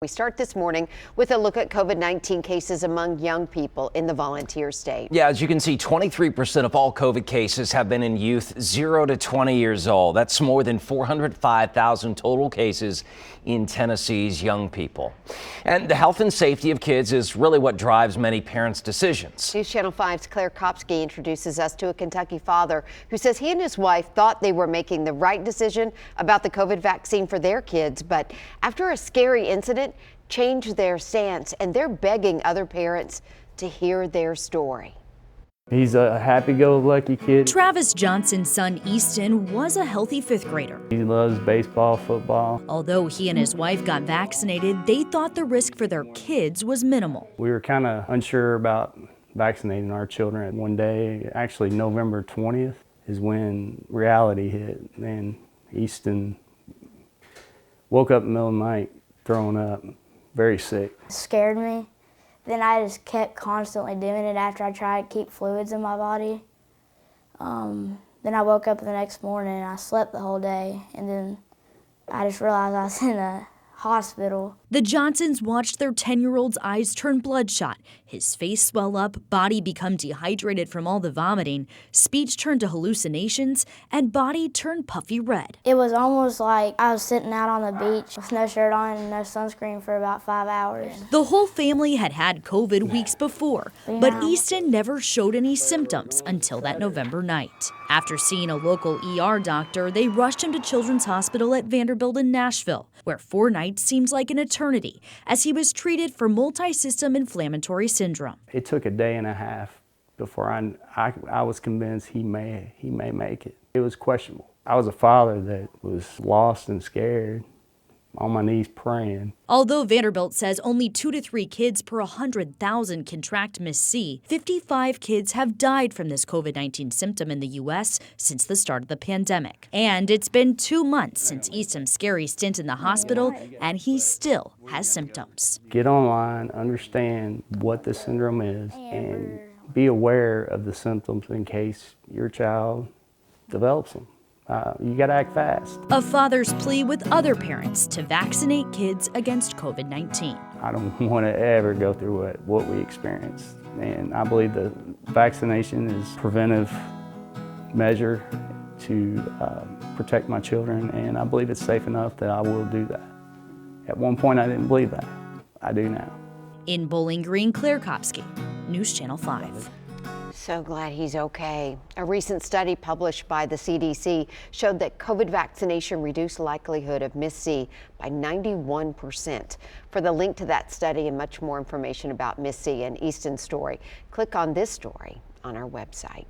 We start this morning with a look at COVID-19 cases among young people in the volunteer state. Yeah, as you can see, 23% of all COVID cases have been in youth 0 to 20 years old. That's more than 405,000 total cases in Tennessee's young people. And the health and safety of kids is really what drives many parents' decisions. News Channel 5's Claire Kopsky introduces us to a Kentucky father who says he and his wife thought they were making the right decision about the COVID vaccine for their kids, but after a scary incident, changed their stance, and they're begging other parents to hear their story. He's a happy-go-lucky kid. Travis Johnson's son Easton was a healthy fifth grader. He loves baseball, football. Although he and his wife got vaccinated, they thought the risk for their kids was minimal. We were kind of unsure about vaccinating our children. One day, actually November 20th, is when reality hit, and Easton woke up in the middle of the night throwing up, very sick. It scared me. Then I just kept constantly doing it after I tried to keep fluids in my body. Then I woke up the next morning and I slept the whole day, and then I just realized I was in a hospital. The Johnsons watched their 10-year-old's eyes turn bloodshot, his face swell up, body become dehydrated from all the vomiting, speech turned to hallucinations, and body turned puffy red. It was almost like I was sitting out on the beach with no shirt on and no sunscreen for about 5 hours. The whole family had had COVID weeks before, but Easton never showed any symptoms until that November night. After seeing a local ER doctor, they rushed him to Children's Hospital at Vanderbilt in Nashville, where 4 nights seems like an eternity, as he was treated for multi-system inflammatory syndrome. It took a day and a half before I was convinced he may make it. It was questionable. I was a father that was lost and scared, on my knees praying. Although Vanderbilt says only 2 to 3 kids per 100,000 contract MIS-C, 55 kids have died from this COVID-19 symptom in the U.S. since the start of the pandemic. And it's been 2 months since Easton's scary stint in the hospital, and he still has symptoms. Get online, understand what the syndrome is, and be aware of the symptoms in case your child develops them. You gotta act fast. A father's plea with other parents to vaccinate kids against COVID-19. I don't want to ever go through what we experienced. And I believe that vaccination is a preventive measure to protect my children, and I believe it's safe enough that I will do that. At one point I didn't believe that. I do now. In Bowling Green, Claire Kopsky, News Channel 5. So glad he's okay. A recent study published by the CDC showed that COVID vaccination reduced likelihood of MIS-C by 91%. For the link to that study and much more information about MIS-C and Easton's story, click on this story on our website.